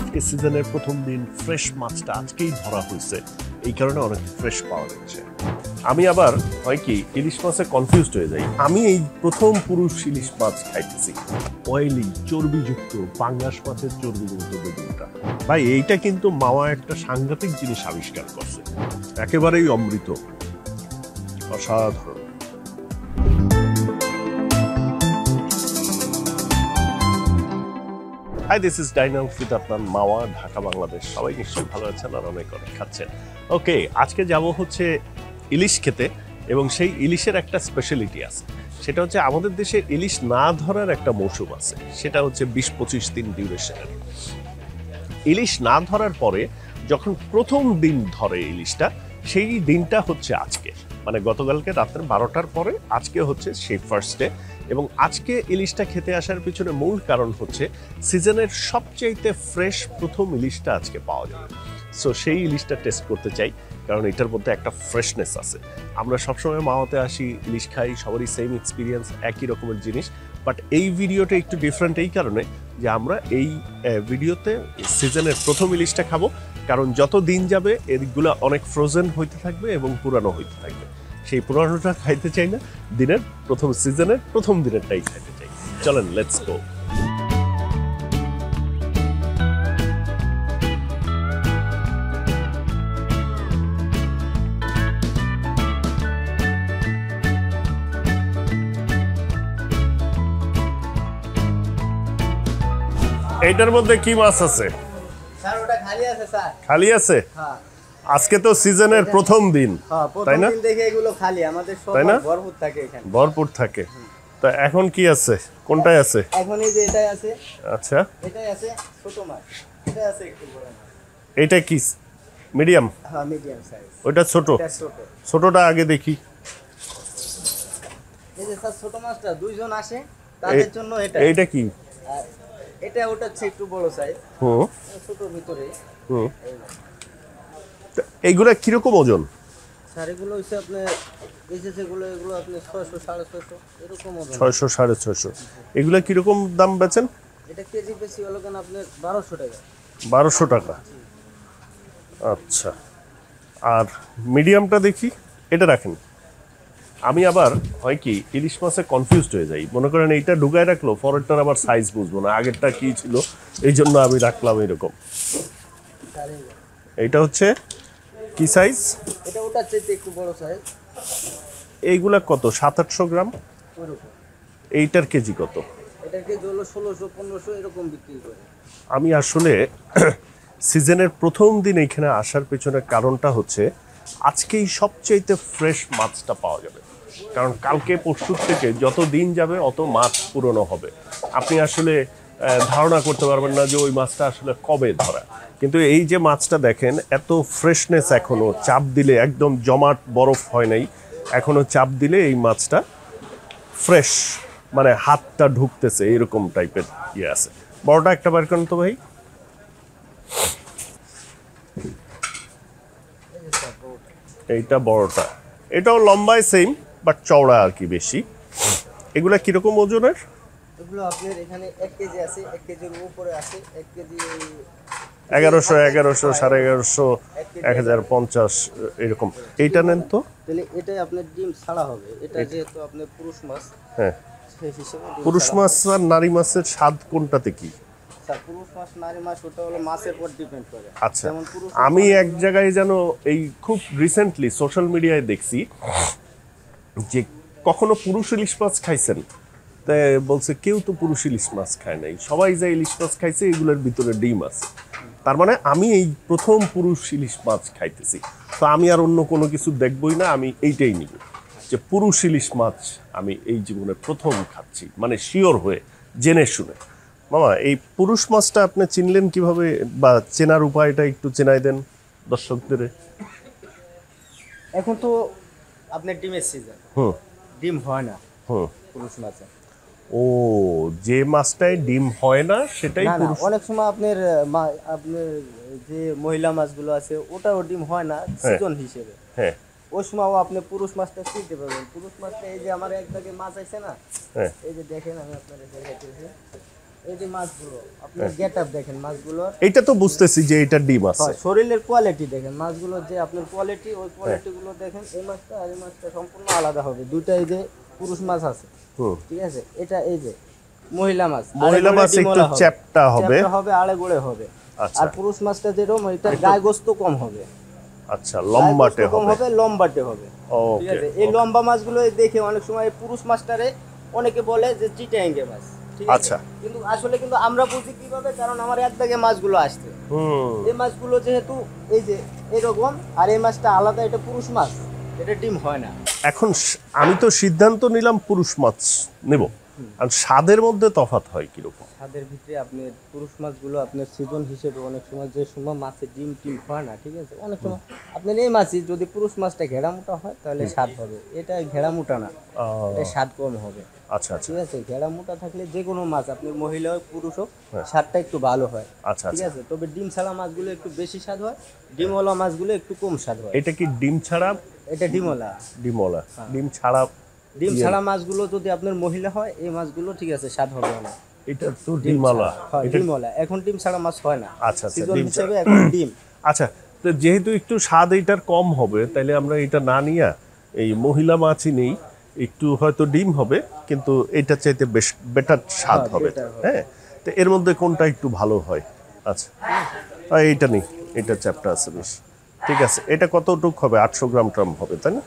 আজকে সিজনের প্রথম দিন, ফ্রেশ মাছটা আজকেই ধরা হয়েছে, এই কারণে অনেক ফ্রেশ পাওয়া যাচ্ছে। আমি আবার হয় কি ইলিশ মাছে কনফিউজড হয়ে যাই। আমি এই প্রথম পুরুষ ইলিশ মাছ খাইতেছি, অয়েলি চর্বিযুক্ত পাঙ্গাস মাছের চর্বিযুক্ত বেগুনটা। ভাই এইটা কিন্তু মাওয়া একটা সাংঘাতিক জিনিস আবিষ্কার করছে, একেবারেই অমৃত, অসাধারণ। হাই, দিস ইজ ডাইনাল ফিদ আপনার মাওয়া, ঢাকা, বাংলাদেশ। সবাই নিশ্চয়ই ভালো আছেন আর অনেক অনেক খাচ্ছেন। ওকে, আজকে যাব হচ্ছে ইলিশ খেতে, এবং সেই ইলিশের একটা স্পেশালিটি আছে। সেটা হচ্ছে আমাদের দেশে ইলিশ না ধরার একটা মৌসুম আছে, সেটা হচ্ছে 20-25 দিন ডিউরেশনের। ইলিশ না ধরার পরে যখন প্রথম দিন ধরে ইলিশটা, সেই দিনটা হচ্ছে আজকে, মানে গতকালকে রাত্রে 12টার পরে আজকে হচ্ছে সেই ফার্স্ট ডে। এবং আজকে ইলিশটা খেতে আসার পিছনে মূল কারণ হচ্ছে সিজনের সবচাইতে ফ্রেশ প্রথম ইলিশটা আজকে পাওয়া যাবে। সো সেই ইলিশটা টেস্ট করতে চাই, কারণ এটার মধ্যে একটা ফ্রেশনেস আছে। আমরা সবসময় মাওয়াতে আসি, ইলিশ খাই, সবারই সেম এক্সপিরিয়েন্স, একই রকমের জিনিস। বাট এই ভিডিওটা একটু ডিফারেন্ট এই কারণে যে আমরা এই ভিডিওতে সিজনের প্রথম ইলিশটা খাবো, কারণ যত দিন যাবে এগুলো অনেক ফ্রোজেন হইতে থাকবে এবং পুরানো হইতে থাকবে। সেই পুরানোটা খাইতে চাই না, দিনের প্রথম সিজনের প্রথম দিনেরটাই খাইতে চাই। চলেন, লেটস গো। এইটার মধ্যে কি মাছ আছে? স্যার ওটা খালি আছে স্যার। খালি আছে? হ্যাঁ। আজকে তো সিজনের প্রথম দিন, তাই না? প্রথম দিন দেখে এগুলো খালি, আমাদের সব ভরপুর থাকে এখানে। ভরপুর থাকে। তা এখন কি আছে? কোনটায় আছে? এখন এই যে এটাই আছে। আচ্ছা, এটাই আছে ছোট মাছ, এটা আছে একটু বড় মাছ। এটা কি মিডিয়াম? হ্যাঁ, মিডিয়াম সাইজ। ওটা ছোট? এটা ছোট। ছোটটা আগে দেখি। এই যে স্যার ছোট মাছটা দুইজন আসে, তাদের জন্য এটা। এইটা কি? আর এটা ওটা হচ্ছে একটু বড় সাইজ। হুম, ছোট ভিতরে। হুম। এইগুলা কিরকম ওজন? স্যার এগুলো হচ্ছে আপনার এই যে যেগুলো, এগুলো আপনি 600 650 এরকম ওজন। 600 650। এগুলা কিরকম দাম বেচেন? এটা কেজি বেশি হলো কেন আপনার 1200 টাকা। 1200 টাকা। আচ্ছা, আর মিডিয়ামটা দেখি, এটা রাখেন। আমি আবার হয় কি ইলিশ মাছে কনফিউজড হয়ে যাই, মনে করেন এইটা ঢুকায় রাখলো, পরেরটার আবার সাইজ বুঝবো না, আগেরটা কি ছিল, এই জন্য আমি রাখলাম এরকম। এইটা হচ্ছে কি সাইজ? এটা ওটার চাইতে একটু বড় সাইজ। এইগুলা কত? 700-800 গ্রাম? এইটার কেজি কত? এটার কেজি হলো 1600-1500 এরকম বিক্রি করে। আমি আসলে সিজনের প্রথম দিন এইখানে আসার পেছনের কারণটা হচ্ছে আজকেই সবচাইতে ফ্রেশ মাছটা পাওয়া যাবে, কারণ কালকে পরশুর থেকে যত দিন যাবে অত মাছ পুরনো হবে। আপনি আসলে ধারণা করতে পারবেন না যে ওই মাছটা আসলে কবে ধরা। কিন্তু এই যে মাছটা দেখেন, এত ফ্রেশনেস, এখনো চাপ দিলে একদম জমাট বরফ হয় নাই, এখনো চাপ দিলে এই মাছটা ফ্রেশ, মানে হাতটা ঢুকতেছে এরকম টাইপের ইয়ে আছে। বড়টা একটা বার করেন তো ভাই। এইটা বড়টা, এটাও লম্বায় সেম, বাট চওড়া আর কি বেশি। এগুলা কিরকম ওজনের? এগুলো আপনার এখানে 1 কেজি আছে, 1 কেজির উপরে আছে, 1 কেজি 1100, 1150, 1050 এরকম। এইটা নেন তো। তাহলে এটাই আপনার ডিম ছাড়া হবে, এটা যেহেতু আপনার পুরুষ মাছ। হ্যাঁ, সেই হিসেবে পুরুষ মাছ আর নারী মাছের স্বাদ কোনটাতে কি? স্যার পুরুষ মাছ নারী মাছ ওটা হলো মাছের উপর ডিপেন্ড করে। আচ্ছা, আমি এক জায়গায় যেন এই খুব রিসেন্টলি সোশ্যাল মিডিয়ায় দেখছি যে কখনো পুরুষ ইলিশ মাছ খাইছেন? তাই বলছে কেউ তো পুরুষ ইলিশ মাছ খায় নাই, সবাই যা ইলিশ মাছ খাইছে এগুলোর ভিতরে ডিম আছে। তার মানে আমি এই প্রথম পুরুষ ইলিশ মাছ খাইতেছি, তো আমি আর অন্য কোনো কিছু দেখবই না, আমি এইটাই নিব যে পুরুষ ইলিশ মাছ আমি এই জীবনে প্রথম খাচ্ছি, মানে শিওর হয়ে, জেনে শুনে। মামা, এই পুরুষ মাছটা আপনি চিনলেন কিভাবে, বা চেনার উপায়টা একটু চেনাই দেন দর্শকদের। এখন তো আপনার ডিমের সিজন, ডিম হয় না পুরুষ মাছে। ও, যে মাছটায় ডিম হয় না সেটাই পুরুষ? অনেক সময় আপনার যে মহিলা মাছগুলো আছে ওটাও ডিম হয় না সিজন হিসেবে। হ্যাঁ, ওই সময় আপনি পুরুষ মাছটা চিনতে পারবেন। পুরুষ মাছটা এই যে আমার এক দাগে মাছ আছে না, এই যে দেখেন আমি আপনাদের দেখাইতেছি, এই যে মাছগুলো আপনি গেট আপ দেখেন মাছগুলোর, এইটা তো বুঝতেছি যে এটা ডিম আছে। শরীরের কোয়ালিটি দেখেন মাছগুলোর, যে আপনার কোয়ালিটি ওই কোয়ালিটি গুলো দেখেন। এই মাছটা আর এই মাছটা সম্পূর্ণ আলাদা হবে। দুইটা এই যে পুরুষ মাছ আছে, ঠিক আছে, এটা এই যে মহিলা মাছ। মহিলা মাছ একটু চ্যাপ্টা হবে, আড়ে গোড়ে হবে। আচ্ছা। আর পুরুষ মাছটা যেরকম এটা গায়ে গোস্ত কম হবে। আচ্ছা, লম্বাটে হবে, লম্বাটে হবে, ঠিক আছে। এই লম্বা মাছগুলো দেখে অনেক সময় পুরুষ মাছটারে অনেকে বলে যে চিটাঙ্গে মাছ, ঠিক আছে। আচ্ছা, কিন্তু আসলে কিন্তু আমরা বুঝি কিভাবে, কারণ আমার এক ব্যাগে মাছগুলো আসছে। এই মাছগুলো যেহেতু এই যে এরকম, আর এই মাছটা আলাদা, এটা পুরুষ মাছ, এটা ডিম হয় না। এখন আমি তো সিদ্ধান্ত নিলাম পুরুষ মাছ নেব, আর স্বাদের মধ্যে তফাৎ হয় কিরকম? স্বাদের ভিতরে আপনি পুরুষ মাছগুলো আপনার সিজন হিসেবে অনেক সময় যে সময় মাছের ডিম টিম হয় না, ঠিক আছে, অনেক সময় আপনার এই মাছই যদি পুরুষ মাছটা ঘেরা মোটা হয় তাহলে স্বাদ হবে। এটা ঘেরা মোটা না, এটা স্বাদ কম হবে। আচ্ছা আচ্ছা, ঠিক আছে। ঘেরা মোটা থাকলে যে কোনো মাছ আপনার মহিলা হোক পুরুষ হোক স্বাদটা একটু ভালো হয়। আচ্ছা, ঠিক আছে। তবে ডিম ছাড়া মাছগুলো একটু বেশি স্বাদ হয়, ডিমওয়ালা মাছগুলো একটু কম স্বাদ হয়। এটা কি ডিম ছাড়া? এটা ডিমওয়ালা। ডিমওয়ালা, ডিম ছাড়া। ডিম ছাড়া মাছগুলো যদি আপনার মহিলা হয়, এই মাছগুলো ঠিক আছে স্বাদ হবে না। এটা তো ডিমওয়ালা, ডিমওয়ালা। এখন ডিম ছাড়া মাছ হয় না। আচ্ছা আচ্ছা, সিজন হিসেবে এখন ডিম। আচ্ছা, তো যেহেতু একটু স্বাদ এটার কম হবে, তাইলে আমরা এটা না নিয়ে এই মহিলা মাছই নেই। একটু হয়তো ডিম হবে, কিন্তু এটা চাইতে বেশ বেটার স্বাদ হবে। হ্যাঁ, তো এর মধ্যে কোনটা একটু ভালো হয়? আচ্ছা, এইটা নেই, এটা চ্যাপ্টা আছে বেশ। ঠিক আছে, এটা কতটুক হবে? 800 গ্রাম ট্রাম হবে, তাই না?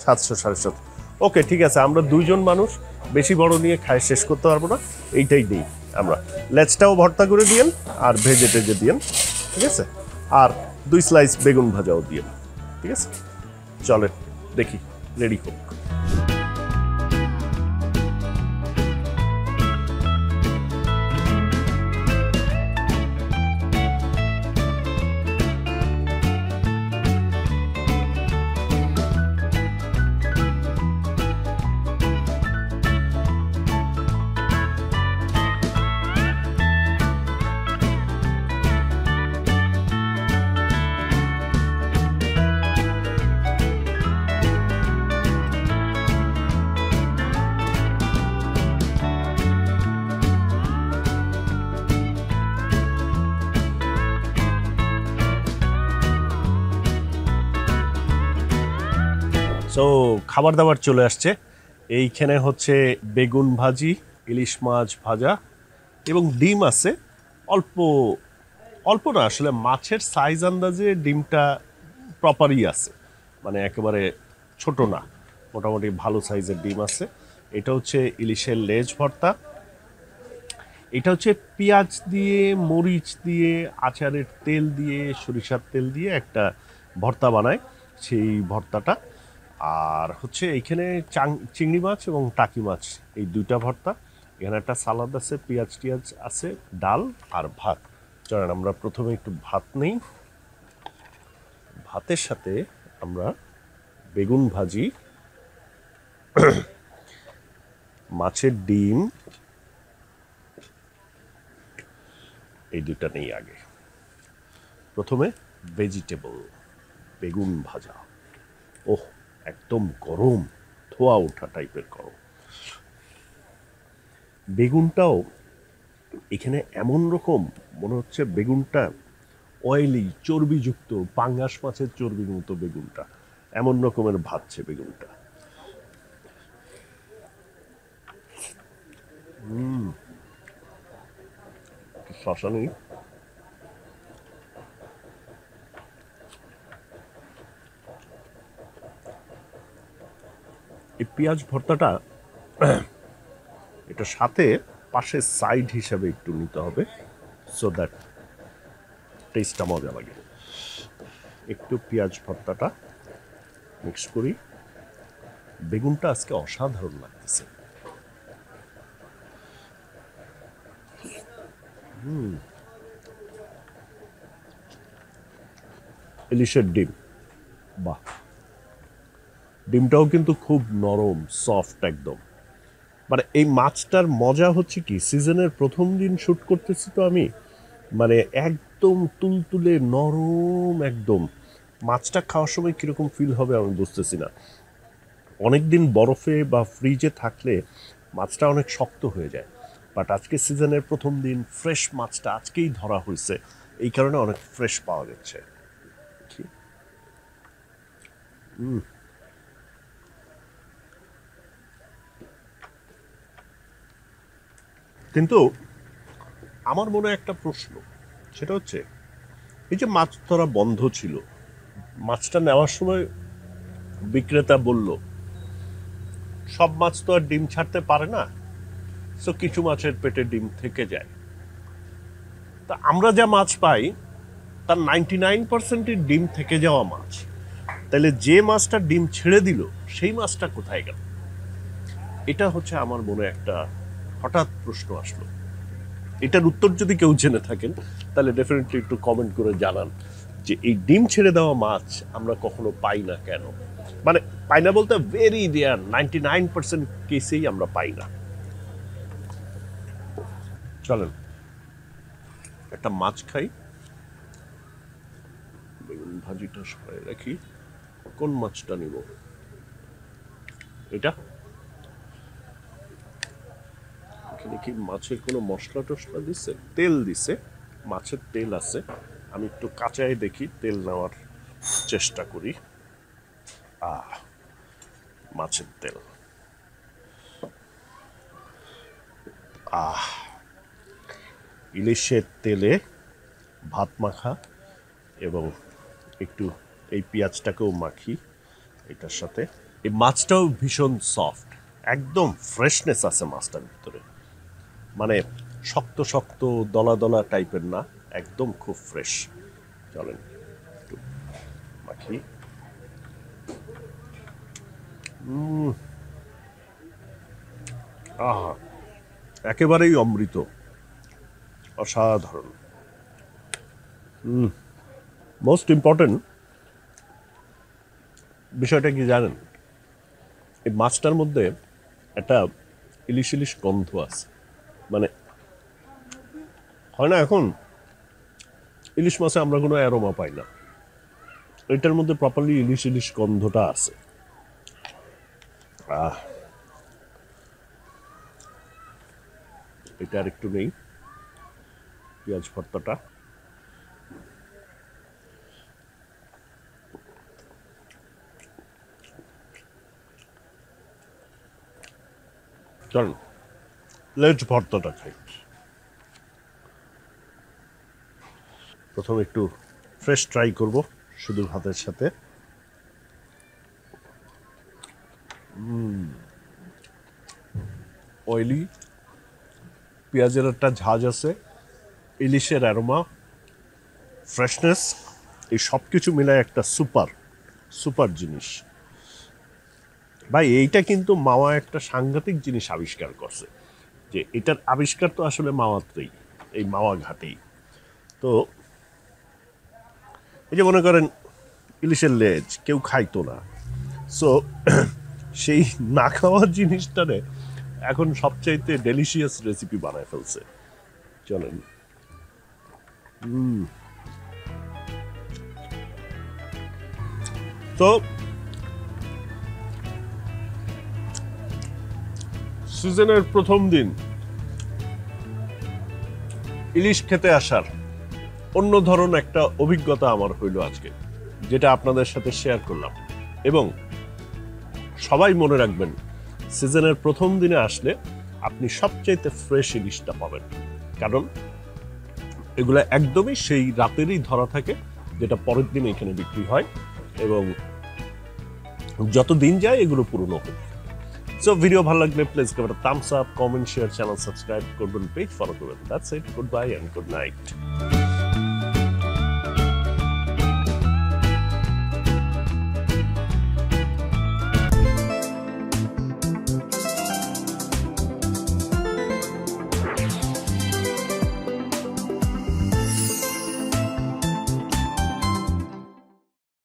700 750। ওকে, ঠিক আছে। আমরা দুইজন মানুষ, বেশি বড় নিয়ে খায় শেষ করতে পারবো না, এইটাই দিই আমরা। লেজটাও ভর্তা করে দিয়েন, আর ভেজে টেজে দিয়েন, ঠিক আছে। আর 2 স্লাইস বেগুন ভাজাও দিয়েন, ঠিক আছে। চলেন দেখি রেডি হোক। সো খাবার দাবার চলে আসছে। এইখানে হচ্ছে বেগুন ভাজি, ইলিশ মাছ ভাজা এবং ডিম আছে। অল্প অল্প না, আসলে মাছের সাইজ আন্দাজে ডিমটা প্রপারই আছে, মানে একেবারে ছোট না, মোটামুটি ভালো সাইজের ডিম আছে। এটা হচ্ছে ইলিশের লেজ ভর্তা। এটা হচ্ছে পেঁয়াজ দিয়ে, মরিচ দিয়ে, আচারের তেল দিয়ে, সরিষার তেল দিয়ে একটা ভর্তা বানায়, সেই ভর্তাটা। আর হচ্ছে এইখানে চিংড়ি মাছ এবং টাকি মাছ, এই দুইটা ভর্তা। এখানে একটা সালাদ আছে, পেঁয়াজ টিয়াজ আছে, ডাল আর ভাত। চলেন আমরা প্রথমে একটু ভাত নেই। ভাতের সাথে আমরা বেগুন ভাজি, মাছের ডিম, এই দুইটা নেই আগে। প্রথমে ভেজিটেবল, বেগুন ভাজা। ওহ, একদম গরম, ধোয়া ওঠা টাইপের গরম। বেগুনটাও এখানে এমন রকম মনে হচ্ছে বেগুনটা অয়েলি, চর্বিযুক্ত, পাঙ্গাস মাছের চর্বির মতো বেগুনটা, এমন রকমের ভাজছে বেগুনটা। শশা নেই। এই পেঁয়াজ ভর্তাটা এটা সাথে পাশে সাইড হিসাবে একটু নিতে হবে, সো দ্যাট টেস্টটা মজা লাগে। একটু পেঁয়াজ ভর্তাটা মিক্স করি। বেগুনটা আজকে অসাধারণ লাগতেছে। ইলিশের ডিম, বাহ, ডিমটাও কিন্তু খুব নরম, সফট একদম। মানে এই মাছটার মজা হচ্ছে কি, সিজনের প্রথম দিন শ্যুট করতেছি তো আমি, মানে একদম তুলতুলে নরম একদম। মাছটা খাওয়ার সময় কীরকম ফিল হবে আমি বুঝতেছি না। অনেক দিন বরফে বা ফ্রিজে থাকলে মাছটা অনেক শক্ত হয়ে যায়, বাট আজকে সিজনের প্রথম দিন ফ্রেশ মাছটা আজকেই ধরা হয়েছে, এই কারণে অনেক ফ্রেশ পাওয়া যাচ্ছে। কিন্তু আমার মনে একটা প্রশ্ন, সেটা হচ্ছে এই যে মাছ ধরা বন্ধ ছিল, মাছটা নেওয়ার সময় বিক্রেতা বলল সব মাছ তো আর ডিম ছাড়তে পারে না, সো কিছু মাছের পেটে ডিম থেকে যায়। তা আমরা যা মাছ পাই তার 99% ডিম থেকে যাওয়া মাছ, তাহলে যে মাছটা ডিম ছেড়ে দিল সেই মাছটা কোথায় গেল? এটা হচ্ছে আমার মনে একটা হঠাৎ প্রশ্ন আসলো। এটার উত্তর যদি কেউ জেনে থাকেন তাহলে ডেফিনেটলি একটু কমেন্ট করে জানান যে এই ডিম ছেড়ে দেওয়া মাছ আমরা কখনো পাই না কেন। মানে পাই না বলতে ভেরি রেয়ার, 99% কেসেই আমরা পাই না। চলেন একটা মাছ খাই, বেগুন ভাজিটা সরাই রাখি। কোন মাছটা নিব? এটা এখানে কি মাছের কোনো মশলা টশলা দিছে? তেল দিছে, মাছের তেল আছে। আমি একটু কাঁচাই দেখি, তেল নেওয়ার চেষ্টা করি। মাছের তেল, ইলিশের তেলে ভাত মাখা, এবং একটু এই পেঁয়াজটাকেও মাখি এটার সাথে। এই মাছটাও ভীষণ সফট, একদম ফ্রেশনেস আছে মাছটার ভিতরে, মানে শক্ত শক্ত দলা দলা টাইপের না, একদম খুব ফ্রেশ। চলেন একটু মাখি। আহা, একেবারেই অমৃত, অসাধারণ। মোস্ট ইম্পর্টেন্ট বিষয়টা কি জানেন? এই মাছটার মধ্যে একটা ইলিশ ইলিশ গন্ধ আছে, মানে হয় না এখন ইলিশ মাছে আমরা কোনো অ্যারোমা পাই না, এটার মধ্যে প্রপারলি ইলিশ ইলিশ গন্ধটা আছে। এটা আর একটু নেই, পেঁয়াজ ভর্তাটা। চলুন লেজ ভর্তাটা খাই। প্রথমে একটু ফ্রেশ ট্রাই করব শুধু ভাতের সাথে। অয়েলি, পেঁয়াজের একটা ঝাঁজ আছে, ইলিশের অ্যারোমা, ফ্রেশনেস, এই সব কিছু মিলায় একটা সুপার সুপার জিনিস। ভাই এইটা কিন্তু মাওয়া একটা সাংঘাতিক জিনিস আবিষ্কার করছে, যে এটার আবিষ্কার তো আসলে মাওয়াতেই, এই মাওয়া ঘাটেই। তো এই যে মনে করেন ইলিশের লেজ কেউ খাইতো না, সো সেই না খাওয়ার জিনিসটারে এখন সবচাইতে ডেলিশিয়াস রেসিপি বানায় ফেলছে। চলেন তো সিজনের প্রথম দিন ইলিশ খেতে আসার অন্য ধরন একটা অভিজ্ঞতা আমার হইল আজকে, যেটা আপনাদের সাথে শেয়ার করলাম। এবং সবাই মনে রাখবেন, সিজনের প্রথম দিনে আসলে আপনি সবচাইতে ফ্রেশ ইলিশটা পাবেন, কারণ এগুলো একদমই সেই রাতেরই ধরা থাকে, যেটা পরের দিন এখানে বিক্রি হয়, এবং যত দিন যায় এগুলো পুরনো হয়। সো ভিডিও ভালো লাগলে please give it a thumbs up, comment, share, channel subscribe করবেন, পেজ ফলো করবেন। That's it, good bye and good night.